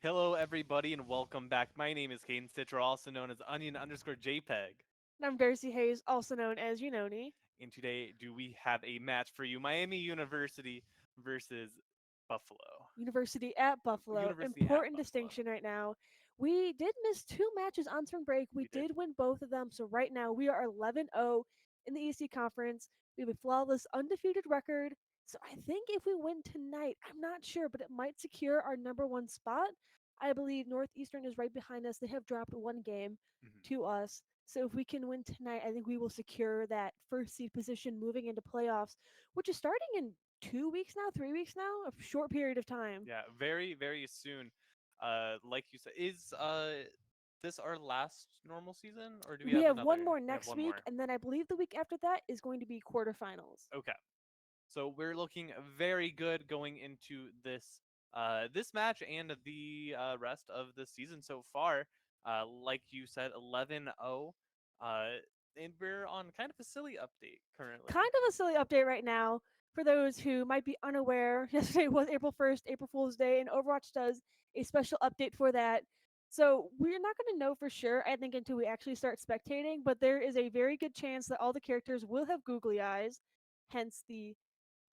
Hello, everybody, and welcome back. My name is Caden Stitcher, also known as Onion_JPEG. And I'm Darcy Hayes, also known as Unoni. And today, do we have a match for you? Miami University versus Buffalo. University at Buffalo. University at Important Buffalo. distinction right now. We did miss two matches on spring break. We We did. did win both of them. So right now we are 11-0 in the ESC conference. We have a flawless, undefeated record. So I think if we win tonight, I'm not sure, but it might secure our number one spot. I believe Northeastern is right behind us. They have dropped one game Mhm. to us. So if we can win tonight, I think we will secure that first seed position moving into playoffs, which is starting in 2 weeks now, 3 weeks now, a short period of time. Yeah, very, very soon. Like you said, is this our last normal season, or do we We have have one another? more We have next one week, more. and then I believe the week after that is going to be quarterfinals. Okay. So we're looking very good going into this match and the rest of the season so far. Like you said, 11-0. And we're on kind of a silly update currently. Kind of a silly update right now for those who might be unaware. Yesterday was April 1st, April Fool's Day, and Overwatch does a special update for that. So we're not going to know for sure, I think, until we actually start spectating, but there is a very good chance that all the characters will have googly eyes, hence the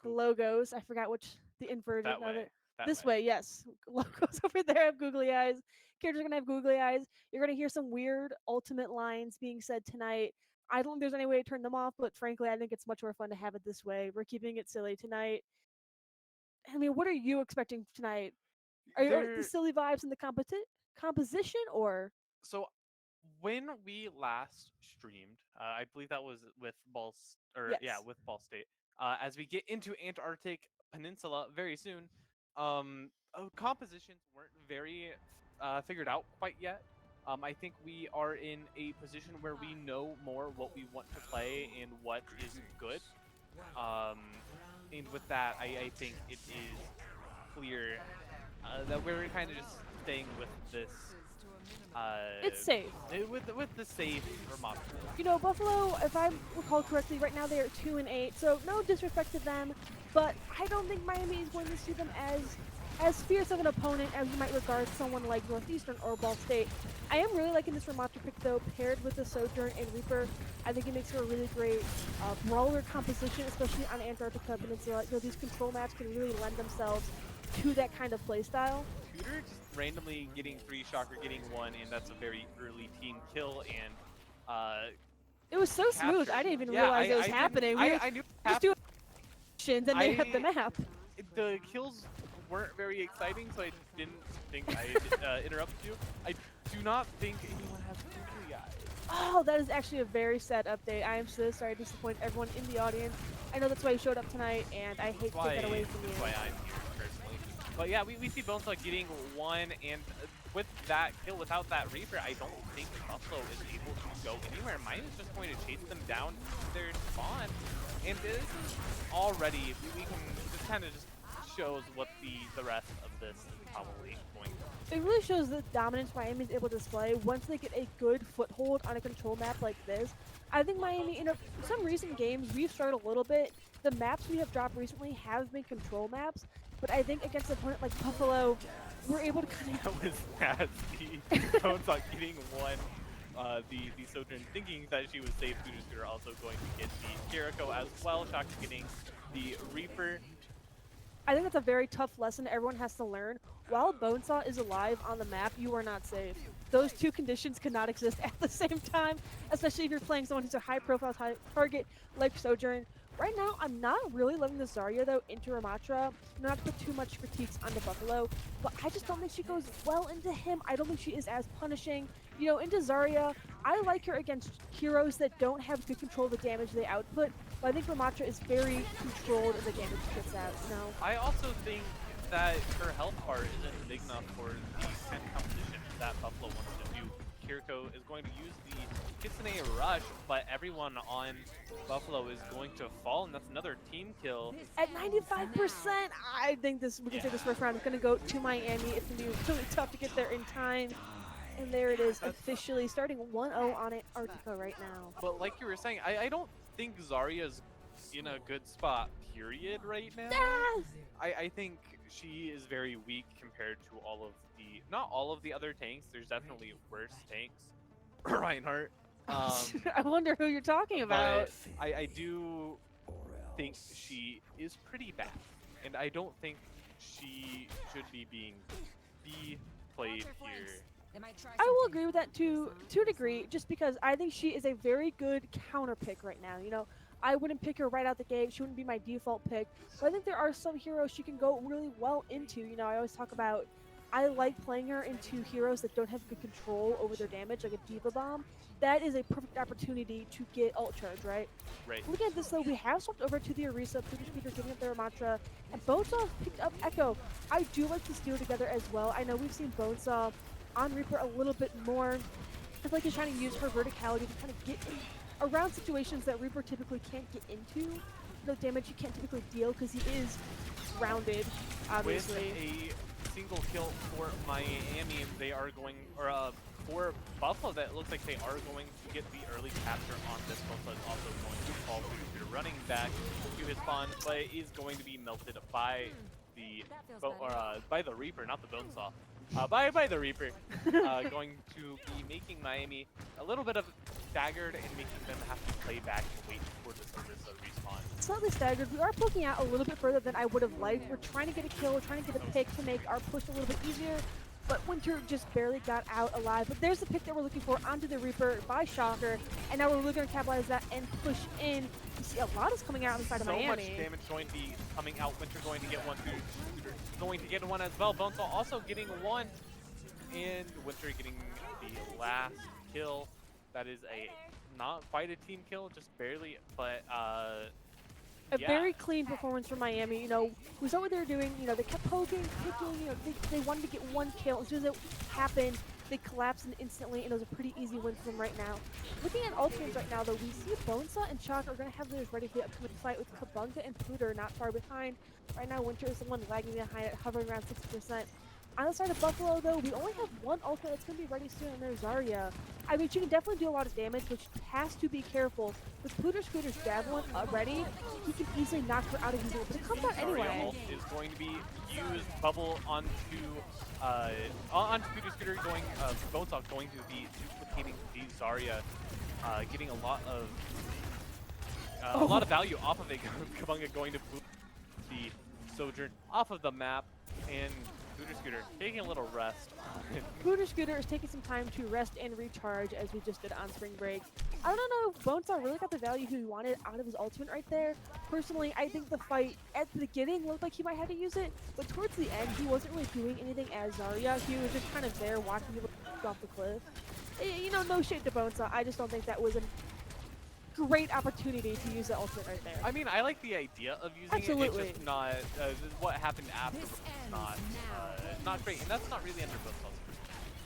Googly eyes. logos. I forgot which the inversion That of way. it. That This way. way, yes. Logos over there have googly eyes. Characters are gonna have googly eyes. You're gonna hear some weird ultimate lines being said tonight. I don't think there's any way to turn them off, but frankly, I think it's much more fun to have it this way. We're keeping it silly tonight. I mean, what are you expecting tonight? Are the There. silly vibes in the composition or So when we last streamed, I believe that was with or yeah, yes? with Ball State. As we get into Antarctic Peninsula very soon, compositions weren't very figured out quite yet. I think we are in a position where we know more what we want to play and what is good. Um, and with that, I think it is clear that we're kind of just staying with this It's safe. with the safe Ramonda. Buffalo, if I recall correctly, right now they are 2-8. So no disrespect to them, but I don't think Miami is going to see them as fierce of an opponent as you might regard someone like Northeastern or Ball State. I am really liking this Ramonda pick though, paired with the Sojourn and Reaper. I think it makes for a really great brawler composition, especially on Antarctica Peninsula. These control maps can really lend themselves to that kind of playstyle. Tutor just randomly getting three, Shocker getting one, and that's a very early team kill and It was so smooth. capture. I didn't even Yeah, realize it was I didn't. happening. We were I knew it just happened. doing actions and they hit the I map. the kills weren't very exciting, so I didn't think I interrupted you. I do not think anyone has googly eyes. Oh, that is actually a very sad update. I am so sorry to disappoint everyone in the audience. I know that's why you showed up tonight, and I hate to take that away from you. That's why I'm here personally. But yeah, we see Bonesaw getting one, and with that kill, without that Reaper, I don't think Buffalo is able to go anywhere. Mine is just going to chase them down to their spawn, and this is already we can this kind of just shows what the rest of this is probably going to be. It really shows the dominance Miami is able to display once they get a good foothold on a control map like this. I think Miami, in some recent games, we've struggled a little bit. The maps we have dropped recently have been control maps, but I think against an opponent like Buffalo, we're able to kind That was nasty. of Bonesaw getting one. The Sojourn thinking that she was safe. Tutor also going to get the Jericho as well. Shocker getting the Reaper. I think that's a very tough lesson everyone has to learn. While Bonesaw is alive on the map, you are not safe. Those two conditions cannot exist at the same time, especially if you're playing someone who's a high-profile target like Sojourn. Right now, I'm not really loving the Zarya, though, into Ramatra. Not to put too much critiques onto Buffalo, but I just don't think she goes well into him. I don't think she is as punishing. Into Zarya, I like her against heroes that don't have good control of the damage they output, but I think Ramatra is very controlled in the damage she gets out, I also think that her health bar isn't big enough for the kind of competition that Buffalo wants to do. Kiriko is going to use the Kitsune Rush, but everyone on Buffalo is going to fall, and that's another team kill. At 95%, I think we can say this first round is going to go to Miami. It's going to be really tough to get there in time. And there it is, officially starting 1-0 on Antarctica right now. But like you were saying, I don't think Zarya's in a good spot, period, right now. Ah! I think she is very weak compared to all of the, not all of the other tanks. There's definitely worse tanks. Reinhardt. I wonder who you're talking about. But I do think she is pretty bad, and I don't think she should be being played here. I will agree with that to a degree, just because I think she is a very good counter pick right now. You know, I wouldn't pick her right out the gate. She wouldn't be my default pick. But I think there are some heroes she can go really well into. You know, I always talk about I like playing her into heroes that don't have good control over their damage, like a Diva Bomb. That is a perfect opportunity to get ult charge, right? Right. Looking at this though, we have swapped over to the Orisa, Puka Speaker giving up their mantra, and Bonesaw picked up Echo. I do like this duo together as well. I know we've seen Bonesaw on Reaper a little bit more. I feel like he's trying to use her verticality to kind of get in around situations that Reaper typically can't get into. No damage he can't typically deal because he is rounded, obviously. With a single kill for Miami, they are going, or for Buffalo, that looks like they are going to get the early capture on this. Buffalo is also going to fall through running back to his spawn, but is going to be melted by the Reaper, not the Bonesaw. By the Reaper, going to be making Miami a little bit of staggered and making them have to play back and wait for the Orisa respawn. Slightly staggered. We are poking out a little bit further than I would have liked. We're trying to get a kill. We're trying to get a pick to make our push a little bit easier. But Winter just barely got out alive. But there's the pick that we're looking for onto the Reaper by Shocker. And now we're really going to capitalize that and push in. You see a lot is coming out on the side of Miami. So much damage going to be coming out. Winter going to get one. Going to get one as well. Bonesaw also getting one. And Winter getting the last kill. That is not quite a team kill, just barely, but a very clean performance from Miami. You know, we saw what they were doing. You know, they kept poking, picking. You know, they wanted to get one kill. As soon as it happened, they collapsed instantly, and it was a pretty easy win for them right now. Looking at ultimates right now, though, we see Bonesaw and Chalk are going to have theirs ready for the upcoming fight with Kabunga and Pooter not far behind. Right now, Winter is the one lagging behind it, hovering around 60%. On the side of Buffalo, though, we only have one ultimate that's going to be ready soon, and there's Zarya. I mean, she can definitely do a lot of damage, but she has to be careful. With Pooter Scooter's Javelin ready, he can easily knock her out of his ult, but it comes out anyway. Zarya ult is going to be used. Bubble onto Pooter Scooter, Bonesaw going to be duplicating the Zarya, getting a lot of value off of it. Kabunga going to boot the Sojourn off of the map, and Pooter Scooter taking a little rest. Pooter Scooter is taking some time to rest and recharge, as we just did on spring break. I don't know if Bonesaw really got the value he wanted out of his ultimate right there. Personally, I think the fight at the beginning looked like he might have to use it, but towards the end, he wasn't really doing anything as Zarya. He was just kind of there watching people go off the cliff. You know, no shade to Bonesaw. I just don't think that was a great opportunity to use the ultimate right there. I mean, I like the idea of using it. It's just not what happened after was not great, and that's not really under Bonesaw's.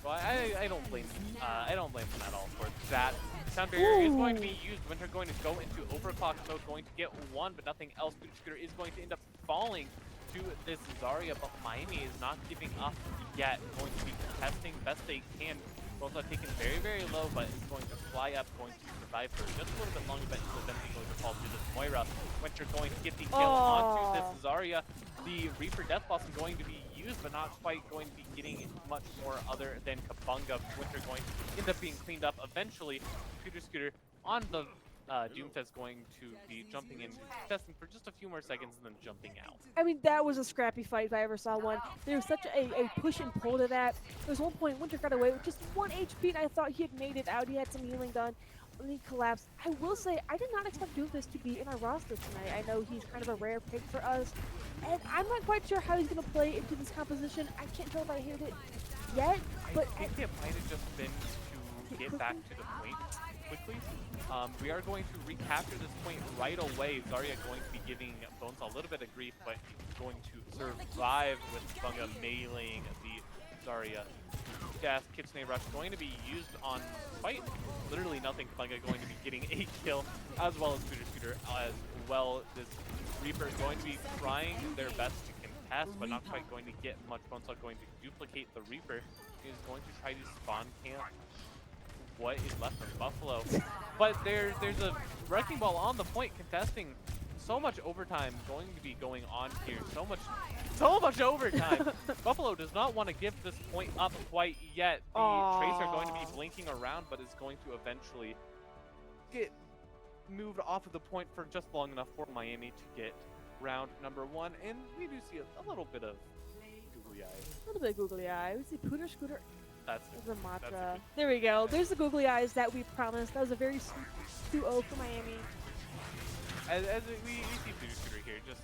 So I don't blame them at all for that. Sound barrier is going to be used. Winter going to go into overclock mode, going to get one, but nothing else. Pooter Scooter is going to end up falling to this Zarya, but Miami is not giving up yet. Going to be contesting best they can. Bonesaw taken very, very low, but is going to fly up, going to survive for just a little bit longer, but is eventually going to fall to this Moira. Winter going to get the kill onto this Zarya. The Reaper Death Blossom going to be used, but not quite going to be getting much more other than Kabunga. Winter going to end up being cleaned up eventually. Pooter Scooter on the Doomfist going to be jumping in, testing for just a few more seconds and then jumping out. I mean, that was a scrappy fight if I ever saw one. There was such a push and pull to that. There was one point Winter got away with just 1 HP, and I thought he had made it out. He had some healing done, and he collapsed. I will say, I did not expect Doomfist to be in our roster tonight. I know he's kind of a rare pick for us, and I'm not quite sure how he's going to play into this composition. I can't tell if I heard it yet, but I think it might have just been to get back to the point quickly. We are going to recapture this point right away. Zarya going to be giving Bonesaw a little bit of grief, but going to survive with Kabunga meleeing the Zarya. Death, Kitsune Rush going to be used on quite literally nothing. Kabunga going to be getting a kill, as well as Pooter Scooter as well. This Reaper is going to be trying their best to contest, but not quite going to get much. Bonesaw going to duplicate the Reaper. He is going to try to spawn camp what is left of Buffalo. But there's a wrecking ball on the point contesting. So much overtime going to be going on here. So much so much overtime. Buffalo does not want to give this point up quite yet. The Tracer going to be blinking around, but is going to eventually get moved off of the point for just long enough for Miami to get round number 1. And we do see a little bit of googly eyes. A little bit googly eye. We see Pooter Scooter. That's Ramatra. There we go. There's the googly eyes that we promised. That was a very sweet 2-0 for Miami. As we see Pooter Scooter here, just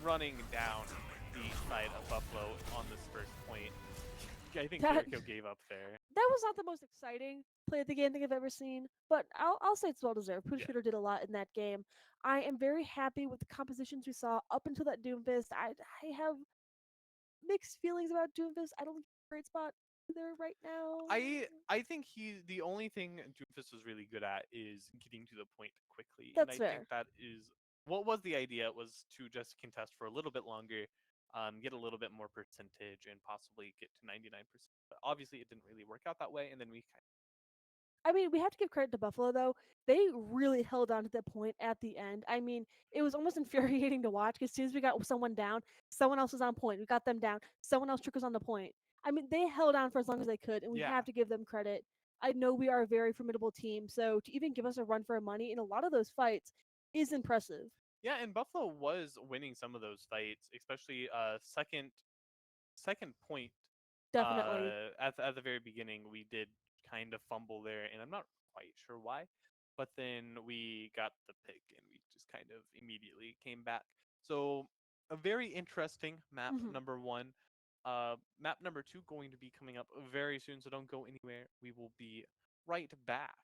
running down the side of Buffalo on this first point. I think Jericho gave up there. That was not the most exciting play of the game I think I've ever seen, but I'll say it's well deserved. Pooter Scooter did a lot in that game. I am very happy with the compositions we saw up until that Doomfist. I have mixed feelings about Doomfist. I don't think he's a great spot there right now. I think the only thing Doomfist was really good at is getting to the point quickly. That's and I fair. think that is what was the idea. It was to just contest for a little bit longer, get a little bit more percentage, and possibly get to 99%. But obviously, it didn't really work out that way, and then we I mean, we have to give credit to Buffalo, though. They really held on to that point at the end. I mean, it was almost infuriating to watch because as soon as we got someone down, someone else was on point. We got them down. Someone else took us on the point. I mean, they held on for as long as they could, and we have to give them credit. I know we are a very formidable team, so to even give us a run for our money in a lot of those fights is impressive. Yeah, and Buffalo was winning some of those fights, especially second point. Definitely. At the very beginning, we did kind of fumble there, and I'm not quite sure why. But then we got the pick, and we just kind of immediately came back. So a very interesting map number 1. Map number 2 going to be coming up very soon, so don't go anywhere. We will be right back.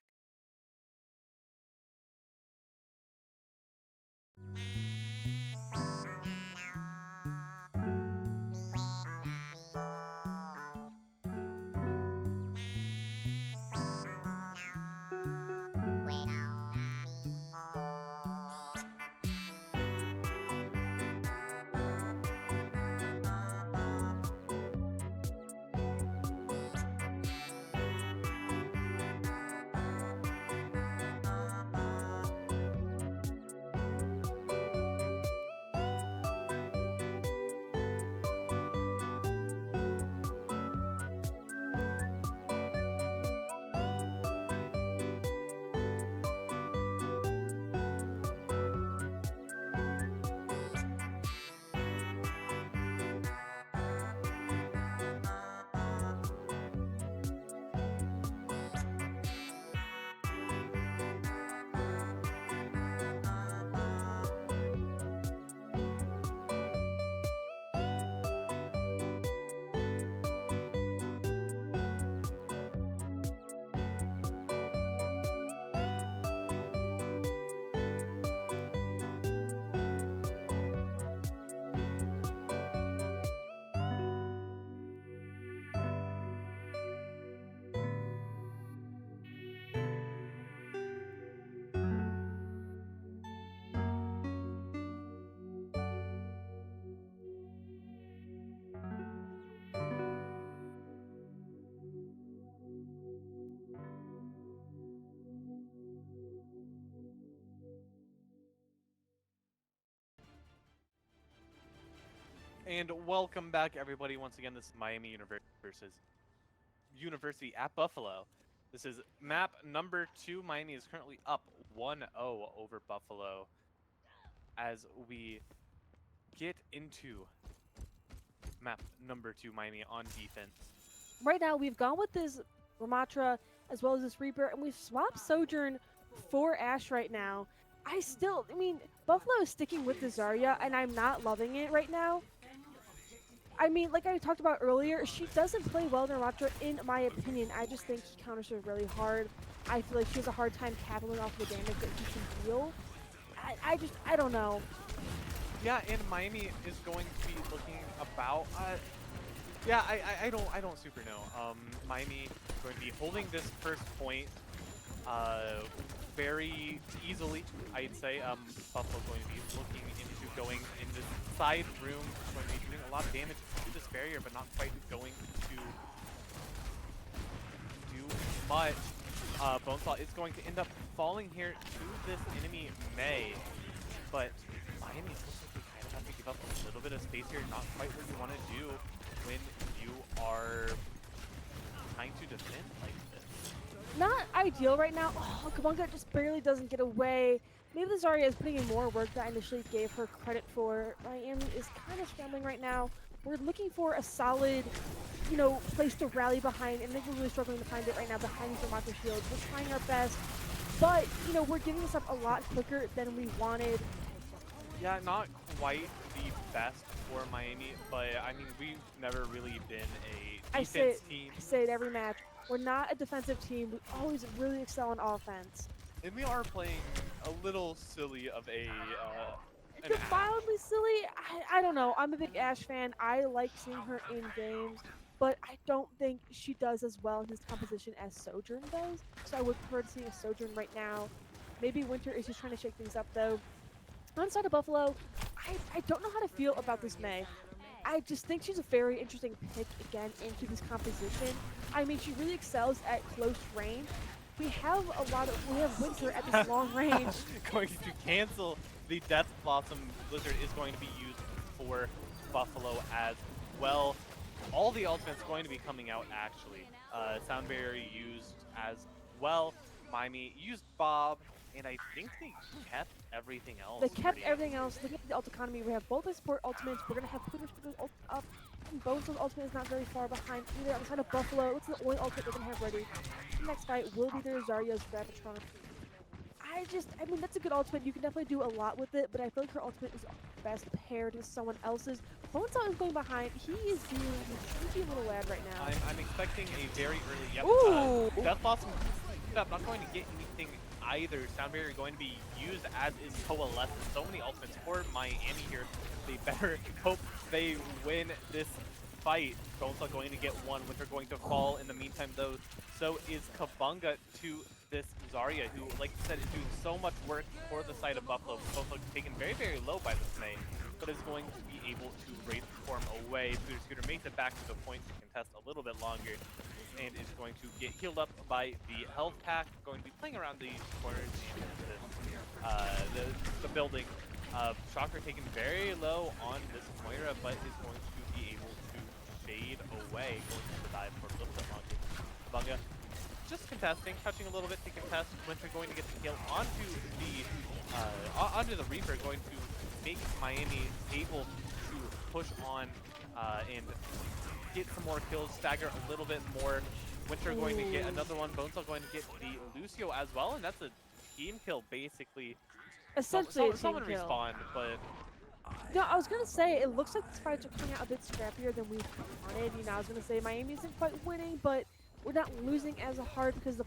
And welcome back, everybody. Once again, this is Miami University versus University at Buffalo. This is map number 2. Miami is currently up 1-0 over Buffalo as we get into map number 2, Miami on defense. Right now, we've gone with this Ramatra as well as this Reaper, and we've swapped Sojourn for Ashe right now. I mean, Buffalo is sticking with the Zarya, and I'm not loving it right now. I mean, like I talked about earlier, she doesn't play well in Ramatra, in my opinion. I just think she counters her really hard. I feel like she has a hard time capping off the damage that she can deal. I don't know. Yeah, and Miami is going to be looking about. Yeah, I don't super know. Miami going to be holding this first point very easily, I'd say. Buffalo going to be looking into going in this side room, going to be doing a lot of damage to this barrier, but not quite going to do much. Bonesaw is going to end up falling here to this enemy May, but Miami looks like they kind of have to give up a little bit of space here. Not quite what you want to do when you are trying to defend like this. Not ideal right now. Oh, Kabunga just barely doesn't get away. Maybe the Zarya is putting in more work that I initially gave her credit for. Miami is kind of scrambling right now. We're looking for a solid, place to rally behind, and I think we're really struggling to find it right now behind these Thermocracy shields. We're trying our best, but, we're giving this up a lot quicker than we wanted. Yeah, not quite the best for Miami, but I mean, we've never really been a defense team. I say it every match. We're not a defensive team. We always really excel in offense. And we are playing a little silly of an Wildly silly. I don't know. I'm a big Ashe fan. I like seeing her in games, but I don't think she does as well in this composition as Sojourn does. So I would prefer to see a Sojourn right now. Maybe Winter is just trying to shake things up though. On the side of Buffalo, I don't know how to feel about this Mei. I just think she's a very interesting pick again into this composition. I mean, she really excels at close range. We have Winter at this long range. Going to cancel the Death Blossom Blizzard is going to be used for Buffalo as well. All the ultimates going to be coming out actually. Sound Barrier used as well. Miami used Bob, and I think they kept everything else. They kept everything else. Looking at the ult economy, we have both the support ultimates. We're going to have Pluto's ult up. And Bone's ultimate is not very far behind either. On the side of Buffalo, what's the only ultimate they're going to have ready? The next fight will be their Zarya's Gravitron. I mean, that's a good ultimate. You can definitely do a lot with it, but I feel like her ultimate is best paired with someone else's. Bonesaw is going behind. He is being a sneaky little lad right now. I'm expecting a very early... Yep, Ooh! Death Blossom not going to get anything either. Sound Barrier going to be used as is Coalescence. So many ultimates for Miami here. They better hope they win this fight. Bonesaw going to get one, Winter going to fall in the meantime though. So is Kabunga to this Zarya, who, like I said, is doing so much work for the side of Buffalo. Buffalo taken very, very low by this Mei, but is going to be able to Wraith form away. Scooter makes it back to the point to contest a little bit longer, and is going to get healed up by the health pack. Going to be playing around the corners and the building. Shocker taken very low on this Moira, but is going to be able to fade away, going to dive for a little bit longer. Kabunga just contesting, touching a little bit to contest. Winter going to get the kill onto the Reaper, going to make Miami able to push on and get some more kills, stagger a little bit more. Winter going to get another one. Bonesaw going to get the Lucio as well, and that's a team kill basically. Essentially, someone a team kill. respawned, but no, I was gonna say it looks like these fights are coming out a bit scrappier than we wanted. I was gonna say Miami isn't quite winning, but we're not losing as hard because the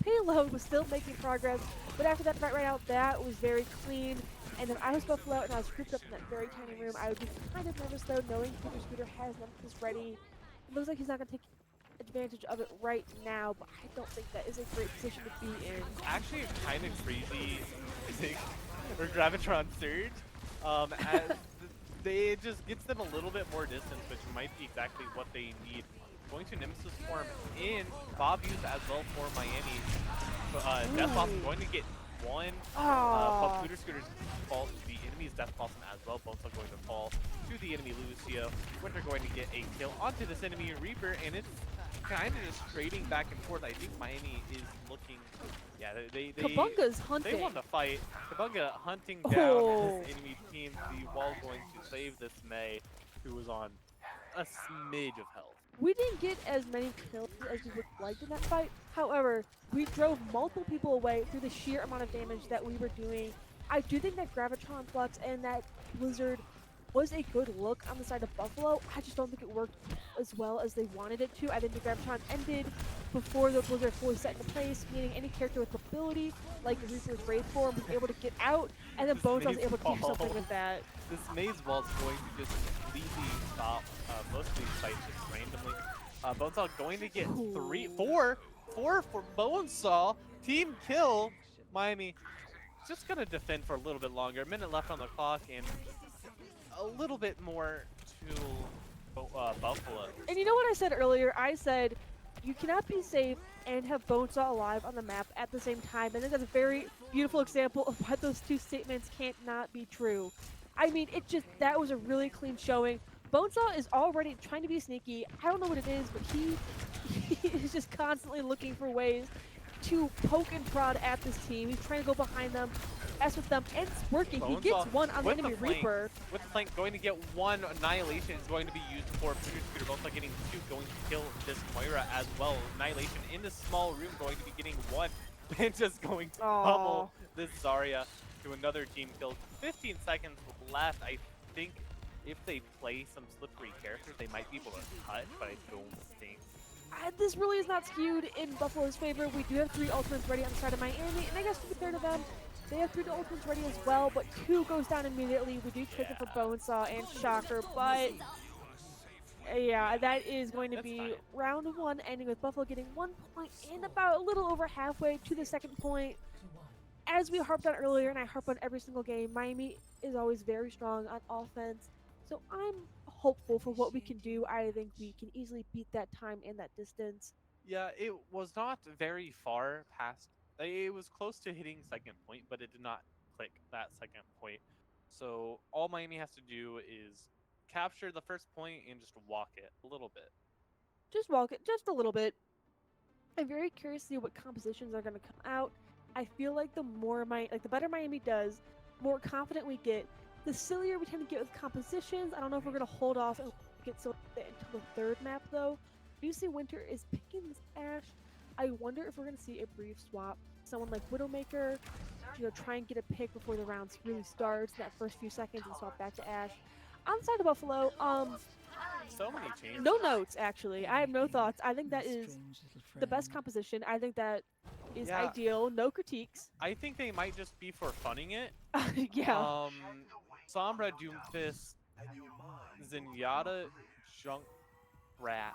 payload was still making progress. But after that fight right out, that was very clean. And then I was Buffalo and I was grouped up in that very tiny room. I would be kind of nervous though, knowing Scooter has none of this ready. It looks like he's not gonna take advantage of it right now, but I don't think that is a great position to be in. Actually, it's kind of crazy for Gravitron Surge. As it just gets them a little bit more distance, which might be exactly what they need. Going to Nemesis form in. Bob used as well for Miami. Death Blossom going to get one. Scooter's fall to the enemy's Death Blossom as well. Bonesaw going to fall to the enemy Lucio. Winter going to get a kill onto this enemy Reaper, and it's kind of just trading back and forth. I think Miami is looking... Yeah, Kabunga's hunting. They won the fight. Kabunga hunting down this enemy team. The wall going to save this Mei, who was on a smidge of health. We didn't get as many kills as we would like in that fight. However, we drove multiple people away through the sheer amount of damage that we were doing. I do think that Gravitron Flux and that Blizzard was a good look on the side of Buffalo. I just don't think it worked as well as they wanted it to. I think the Gravitron ended before the Blizzard fully set into place, meaning any character with mobility, like Reaper's Wraith form, was able to get out, and then Bones was able to do something with that. This maze wall is going to just completely stop most of these fights just randomly. Bonesaw going to get four for Bonesaw. Team kill. Miami just going to defend for a little bit longer. A minute left on the clock and a little bit more to Buffalo. And you know what I said earlier? I said you cannot be safe and have Bonesaw alive on the map at the same time. And I think that's a very beautiful example of why those two statements can't not be true. I mean, that was a really clean showing. Bonesaw is already trying to be sneaky. I don't know what it is, but he is just constantly looking for ways to poke and prod at this team. He's trying to go behind them, mess with them, and it's working. He gets one on the enemy Reaper. With the flank, going to get one. Annihilation is going to be used for Future Scooter. Both getting two, going to kill this Moira as well. Annihilation in the small room, going to be getting one. And just going to pummel this Zarya to another team kill. 15 seconds left. I think if they play some slippery characters, they might be able to cut, but I don't think. This really is not skewed in Buffalo's favor. We do have 3 ultimates ready on the side of Miami, and I guess to be fair to them, they have 3 ultimates ready as well, but 2 goes down immediately. We do take it for Bonesaw and Shocker, but yeah, that is going to be round 1, ending with Buffalo getting 1 point and about a little over halfway to the second point. As we harped on earlier, and I harp on every single game, Miami is always very strong on offense, so I'm hopeful for what we can do. I think we can easily beat that time and that distance. Yeah, it was not very far past. It was close to hitting second point, but it did not click that second point. So all Miami has to do is capture the first point and just walk it a little bit. Just walk it, just a little bit. I'm very curious to see what compositions are going to come out. I feel like the better Miami does, more confident we get. The sillier we tend to get with compositions. I don't know if we're going to hold off and get so until the third map, though. You see Winter is picking this Ashe. I wonder if we're going to see a brief swap. Someone like Widowmaker, try and get a pick before the rounds really starts, that first few seconds, and swap back to Ashe. On the side of Buffalo, so many changes. No notes, actually. I have no thoughts. I think that is the best composition. I think that is ideal. No critiques. I think they might just be for funning it. Yeah. Sombra, Doomfist, Zenyatta, Junkrat,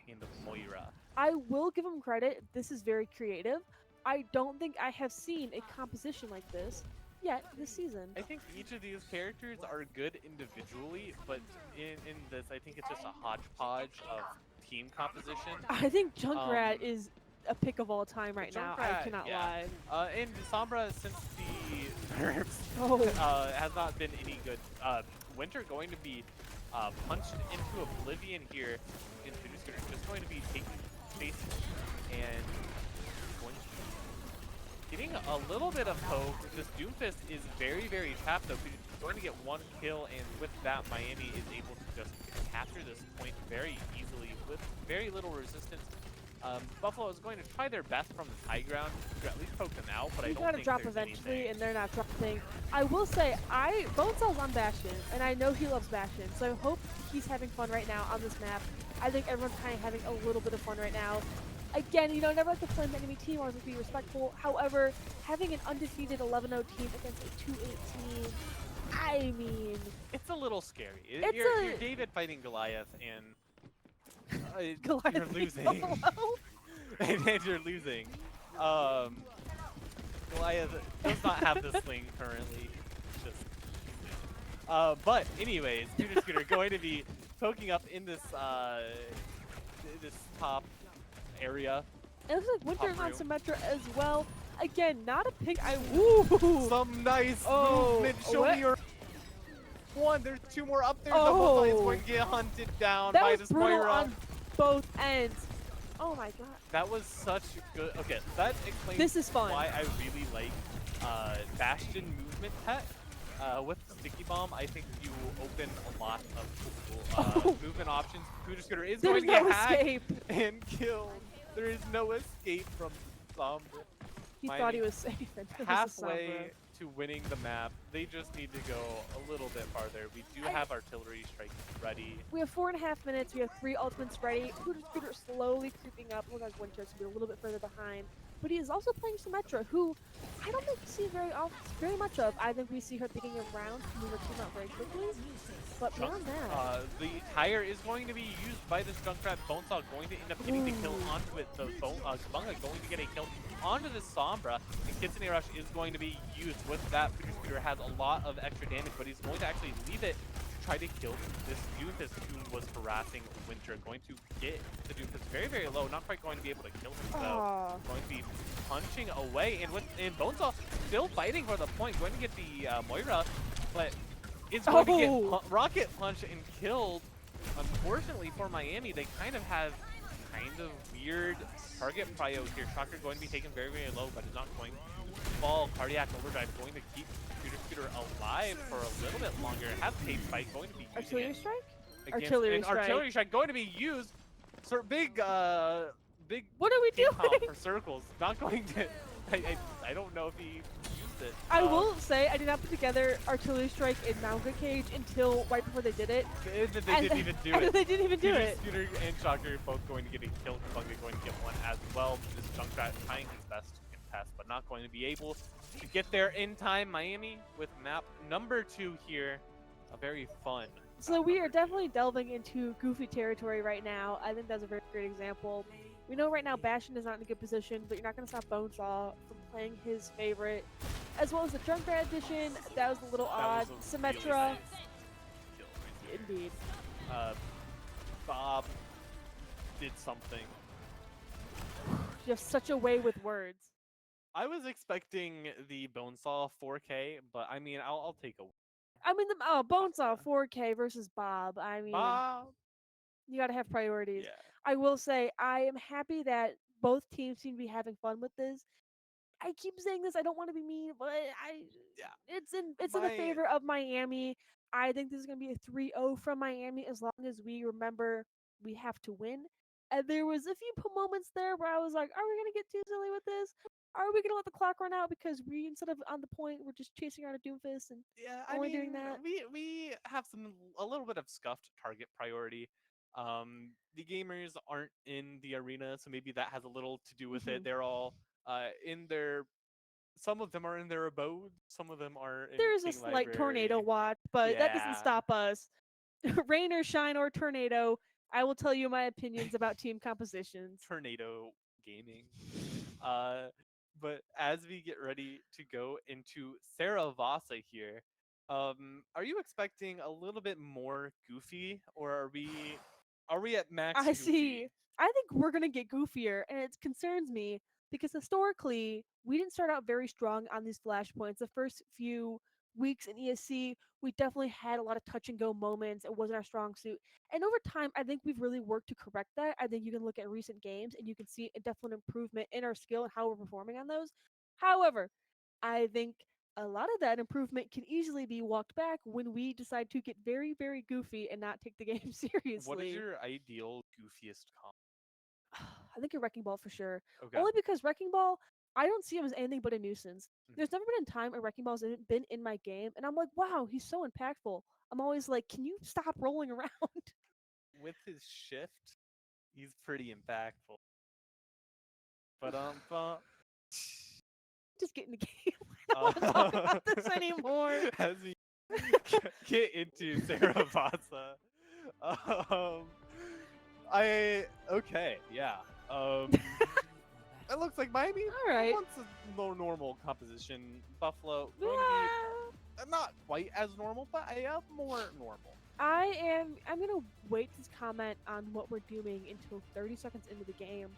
and Moira. I will give them credit. This is very creative. I don't think I have seen a composition like this yet this season. I think each of these characters are good individually, but in this, I think it's just a hodgepodge of team composition. I think Junkrat is a pick of all time right now. I cannot lie. And Sombra, since the nerfs has not been any good. Winter going to be punched into oblivion here. And Future just going to be taking space and going to be getting a little bit of hope. This Doomfist is very, very trapped though. He's going to get 1 kill, and with that, Miami is able to just capture this point very easily with very little resistance. Buffalo is going to try their best from the high ground to at least poke them out, but I don't think drop eventually, and they're not dropping. I will say, Bonesaw's on Bastion, and I know he loves Bastion, so I hope he's having fun right now on this map. I think everyone's kind of having a little bit of fun right now. Again, never like to play an enemy team, always be respectful. However, having an undefeated 11-0 team against a 2-8 team, I mean, it's a little scary. You're David fighting Goliath, and Goliath you're losing. And you're losing. Goliath does not have the sling currently. But anyways, Future Scooter going to be poking up in this this top area. It looks like Winter's on Symmetra as well. Again, not a pick. Some nice movement. Show me your one. There's 2 more up there. The whole is going to get hunted down by this Moira. On both ends. Oh my god. That was such good. Okay, that explains this is fun. Why I really like Bastion movement tech. With Sticky Bomb, I think you open a lot of cool movement options. Future Scooter is going to get hacked and killed. There is no escape from Sombra. He thought he was safe. Halfway to winning the map. They just need to go a little bit farther. We do have artillery strikes ready. We have 4.5 minutes. We have 3 ultimates ready. Future Scooter slowly creeping up. Looks like Winter's to be a little bit further behind. But he is also playing Symmetra, who I don't think we see very much of. I think we see her picking around to move her team out very quickly. But beyond that, the tire is going to be used by this Junkrat. Bonesaw going to end up getting the kill onto it. The Kabunga going to get a kill onto this Sombra. And Kitsune Rush is going to be used. With that, Future Scooter has a lot of extra damage, but he's going to actually leave it to try to kill this Doomfist who was harassing Winter. Going to get the Doomfist very, very low. Not quite going to be able to kill him, though. Going to be punching away. And Bonesaw still fighting for the point. Going to get the Moira, but is going to get Oh! rocket punched and killed. Unfortunately for Miami, they kind of have weird target prio here. Shocker going to be taken very, very low, but is not going to fall. Cardiac Overdrive going to keep Scooter alive for a little bit longer. Have Tape Spike going to be using Artillery it strike? against, Artillery and strike. Artillery Strike going to be used. So big What are we team comp doing? for circles. Not going to. I don't know if he used it. I will say I did not put together Artillery Strike in Manga Cage until right before they did it. They didn't even do it. They didn't even do it. Scooter and Shocker both going to get a kill. Bunga going to get one as well. This Junkrat trying his best to contest, but not going to be able to get there in time. Miami with map number 2 here. A very fun. So we are definitely delving into goofy territory right now. I think that's a very great example. We know right now Bastion is not in a good position, but you're not going to stop Bonesaw from playing his favorite. As well as the Junkrat edition, that was a little odd. Symmetra. Really nice kill right there. Indeed. Bob did something. You have such a way with words. I was expecting the Bonesaw 4K, but I mean, I'll take a I mean, Bonesaw 4K versus Bob. I mean, Bob. you got to have priorities. Yeah. I will say I am happy that both teams seem to be having fun with this. I keep saying this. I don't want to be mean, but it's in the favor of Miami. I think this is going to be a 3-0 from Miami as long as we remember we have to win. And there was a few moments there where I was like, are we going to get too silly with this? Are we going to let the clock run out because we, instead of on the point, we're just chasing around a Doomfist and only doing that? We have a little bit of scuffed target priority. The gamers aren't in the arena, so maybe that has a little to do with it. They're all in their. Some of them are in their abode. Some of them are in There's King a slight Library. tornado watch, but that doesn't stop us. Rain or shine or tornado, I will tell you my opinions about team compositions. Tornado gaming. But as we get ready to go into Saravasa here, are you expecting a little bit more goofy, or are we at max I goofy? see. I think we're gonna get goofier, and it concerns me because historically we didn't start out very strong on these flashpoints. The first few weeks in ESC, we definitely had a lot of touch and go moments. It wasn't our strong suit, and over time, I think we've really worked to correct that. I think you can look at recent games and you can see a definite improvement in our skill and how we're performing on those. However, I think a lot of that improvement can easily be walked back when we decide to get very, very goofy and not take the game seriously. What is your ideal goofiest comp? I think a Wrecking Ball for sure. Okay. Only because Wrecking Ball, I don't see him as anything but a nuisance. There's never been a time a Wrecking Ball's been in my game, and I'm like, wow, he's so impactful. I'm always like, can you stop rolling around? With his shift, he's pretty impactful. But Just get in the game. I don't want to talk about this anymore. As we get into Saravasa, it looks like Miami All right. wants a more normal composition. Buffalo Yeah. going to be not quite as normal, but more normal. I'm gonna wait to comment on what we're doing until 30 seconds into the game.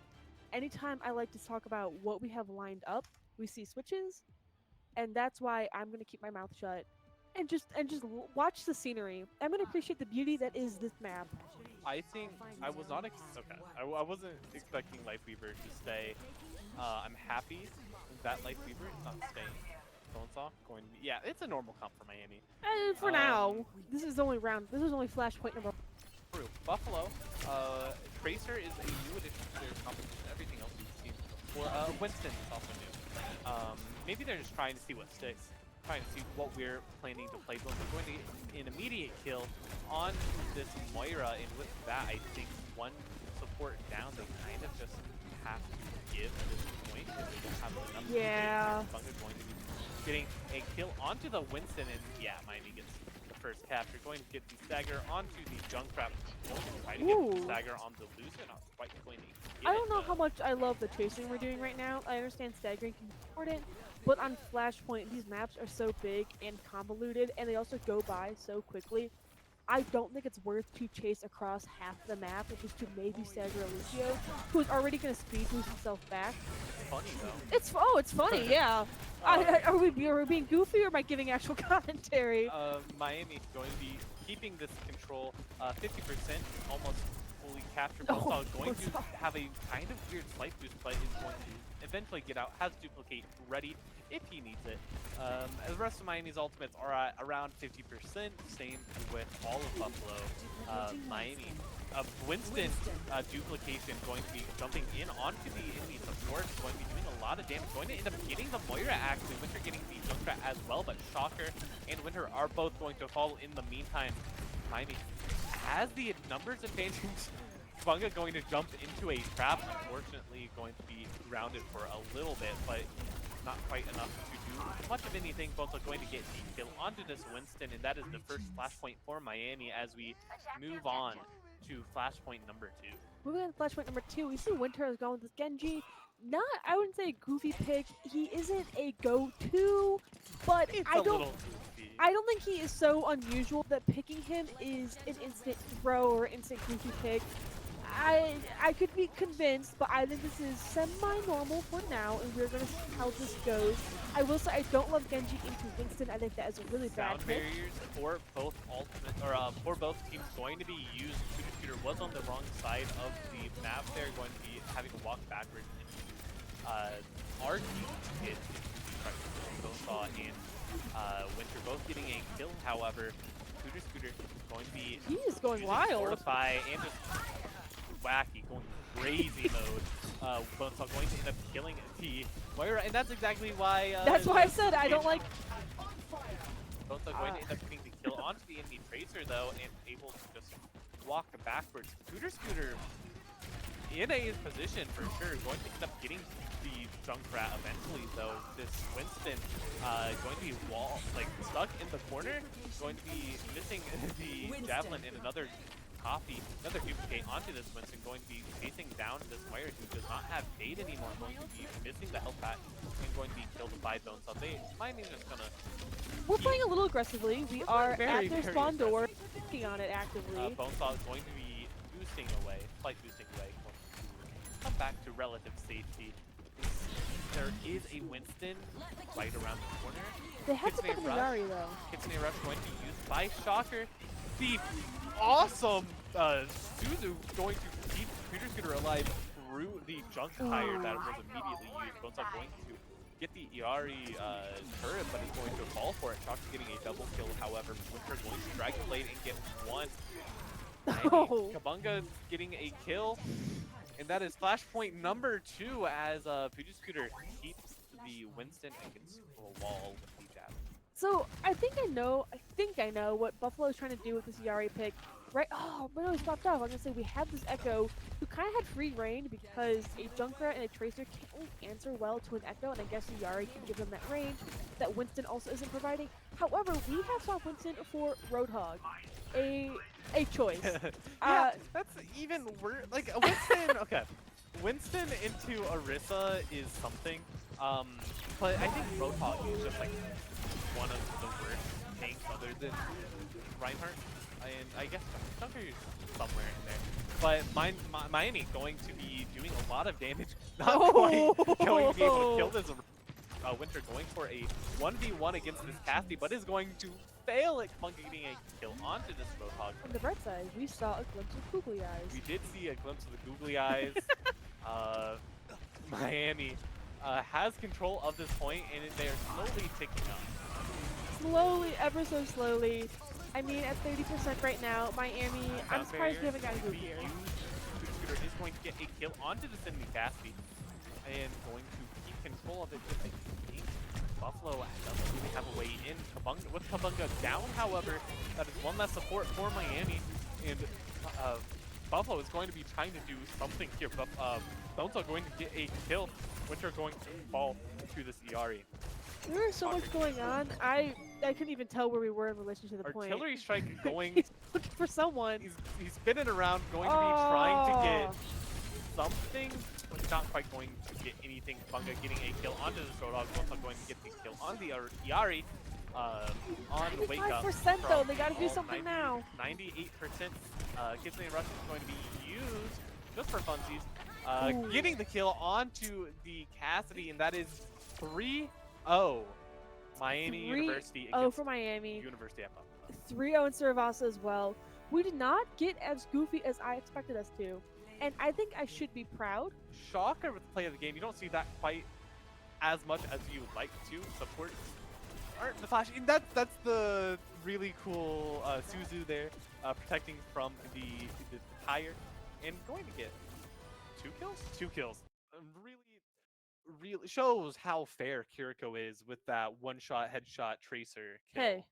Anytime I like to talk about what we have lined up, we see switches, and that's why I'm gonna keep my mouth shut and just watch the scenery. I'm gonna appreciate the beauty that is this map. I think I was not I wasn't expecting Lifeweaver to stay. I'm happy that Lifeweaver is not staying. Bonesaw going to be, yeah, it's a normal comp for Miami. And for now, this is only flashpoint number. True. Buffalo, Tracer is a new addition to their composition. Everything else we've seen before. Winston is also new. Maybe they're just trying to see what sticks. Trying to see what we're planning to play. But we're going to get an immediate kill on this Moira, and with that, I think one support down, they kind of just have to give at this point if they don't have enough. Yeah. Bunga going to be getting a kill onto the Winston, and yeah, Miami gets the first capture. Going to get the stagger onto the Junkrat. Going to try to get the stagger on the Lucian. Not quite going to get I don't know how much I love the chasing we're doing right now. I understand staggering can be important, but on Flashpoint, these maps are so big and convoluted, and they also go by so quickly. I don't think it's worth to chase across half the map, which is to maybe stagger Lucio, who is already going to speed boost himself back. Funny though. It's funny, yeah. Are we being goofy or am I giving actual commentary? Miami going to be keeping this control 50%, almost fully captured. Oh, Bonesaw going to Bonesaw. have a kind of weird slice boost, but is going to eventually get out, has duplicate ready if he needs it. The rest of Miami's ultimates are at around 50%, same with all of Buffalo. Miami. Winston duplication going to be jumping in onto the enemy support, going to be doing a lot of damage, going to end up getting the Moira actually, Winter getting the Junkrat as well, but Shocker and Winter are both going to fall in the meantime. Miami has the numbers advantage. Bunga going to jump into a trap, unfortunately going to be grounded for a little bit, but not quite enough to do much of anything. Bonesaw going to get the kill onto this Winston, and that is the first flashpoint for Miami as we move on to flashpoint number 2. Moving on to flashpoint number 2, we see Winter has gone with this Genji. Not, I wouldn't say a goofy pick. He isn't a go-to, but It's I a little don't. goofy. I don't think he is so unusual that picking him is an instant throw or instant goofy pick. I could be convinced, but I think this is semi-normal for now, and we're gonna see how this goes. I will say I don't love Genji into Winston. I think that is a really bad Sound pick. barriers for both ultimate or for both teams going to be used. Shooter was on the wrong side of the map there, going to be having to walk backwards into our team to get into Bonesaw and Winter both getting a kill. However, Scooter going to be He is going using wild. Fortify and just wacky, going crazy mode. Bonesaw going to end up killing the Moira, and that's exactly why. That's why I said I don't like. Bonesaw going to end up getting the kill onto the enemy Tracer though, and able to just walk backwards. Scooter in a position for sure, going to end up getting the Junkrat eventually though. This Winston going to be stuck in the corner, going to be missing the Javelin and another duplicate onto this Winston, going to be chasing down this Moira who does not have Fade anymore, going to be missing the health pack and going to be killed by Bonesaw. Miami's just gonna... We're playing a little aggressively. We are very, at their very spawn door, working on it actively. Bonesaw is going to be boosting away, slight boosting away, going to come back to relative safety. There is a Winston right around the corner. They have to Kitsune pick the Rush. Yari though. Kitsune Rush going to be used by Shocker. The awesome Suzu going to keep Scooter alive through the junk tire that was immediately used. Bonesaw going to get the Iari turret, but is going to fall for it. Shocker getting a double kill, however. Winter going to drag the blade and get one. Oh. Kabunga getting a kill. And that is flashpoint number 2 as Scooter keeps the Winston against the wall with the jab. So I think I know what Buffalo is trying to do with this Yari pick. Right? Oh, but no, he stopped off. I'm gonna say we have this Echo who kind of had free reign because a Junkrat and a Tracer can't really answer well to an Echo, and I guess the Yari can give them that range that Winston also isn't providing. However, we have swapped Winston for Roadhog, a choice. Yeah, that's even worse. Like Winston, okay, Winston into Orisa is something, but I think Roadhog is just like one of the worst tanks other than Reinhardt. And I guess Junker's somewhere in there. But Miami going to be doing a lot of damage. Not quite going to be able to kill this Winter, going for a 1v1 against this Cassie, but is going to fail at getting a kill onto this Roadhog. On the bright side, we saw a glimpse of googly eyes. We did see a glimpse of the googly eyes. Miami has control of this point, and they are slowly ticking up. Slowly, ever so slowly. I mean, at 30% right now, Miami, I'm surprised we haven't gotten good here. Scooter is going to get a kill onto this enemy Caspi, and going to keep control of it. Just like Buffalo doesn't really have a way in. With Kabunga down, however, that is one less support for Miami, and Buffalo is going to be trying to do something here. But Bonesaw going to get a kill. Winter going to fall to this Iari. There was so much going on. I couldn't even tell where we were in relation to the point. Artillery strike going. He's looking for someone. He's spinning around, going to be trying to get something, but not quite going to get anything. Bunga getting a kill onto this Roadhog. Bonesaw going to get the kill on the Iari. on Wake Up 95% though, from they gotta do all something now. 98%. Kitsune Rush is going to be used just for funsies. Ooh. Getting the kill onto the Cassidy, and that is 3-0 Miami 3-0 University against for Miami. University of Buffalo. 3-0 in Saravasa as well. We did not get as goofy as I expected us to. And I think I should be proud. Shocker with the play of the game. You don't see that quite as much as you would like to. Supports aren't the flash. And that's the really cool Suzu there, protecting from the tire, and going to get 2 kills. 2 kills. Really, really shows how fair Kiriko is with that one-shot headshot tracer Hey,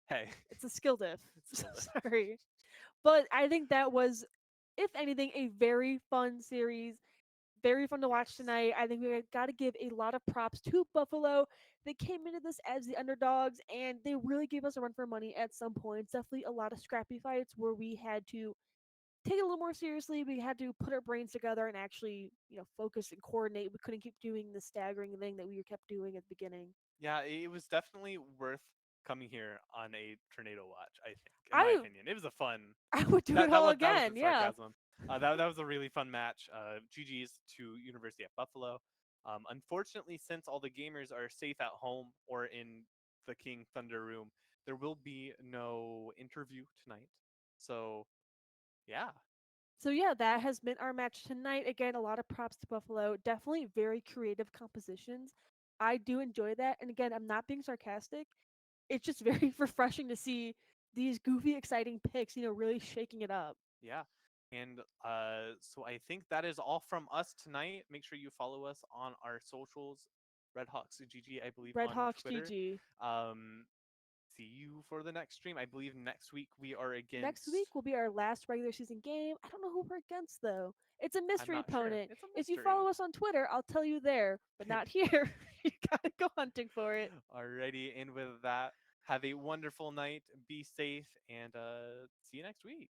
kill. Hey, it's a skill diff. skill diff. Sorry. But I think that was, if anything, a very fun series. Very fun to watch tonight. I think we got to give a lot of props to Buffalo. They came into this as the underdogs, and they really gave us a run for money at some points. Definitely a lot of scrappy fights where we had to take it a little more seriously. We had to put our brains together and actually, focus and coordinate. We couldn't keep doing the staggering thing that we kept doing at the beginning. Yeah, it was definitely worth coming here on a tornado watch. I think, in my I opinion, it was a fun. I would do it That all that was the again. Yeah. sarcasm. That was a really fun match. GG's to University of Buffalo. Unfortunately, since all the gamers are safe at home or in the King Thunder room, there will be no interview tonight. So yeah, So yeah, that has been our match tonight. Again, a lot of props to Buffalo. Definitely very creative compositions. I do enjoy that. And again, I'm not being sarcastic. It's just very refreshing to see these goofy, exciting picks, really shaking it up. yeah. And so I think that is all from us tonight. Make sure you follow us on our socials, Redhawks GG, I believe, Red on Hawks Twitter. GG. Um, see you for the next stream. I believe next week we are Next against. week will be our last regular season game. I don't know who we're against though. It's a I'm mystery not sure. opponent. It's a If you mystery. follow us on Twitter, I'll tell you there, but not here. You gotta go hunting for it. Alrighty, and with that, have a wonderful night. Be safe, and see you next week.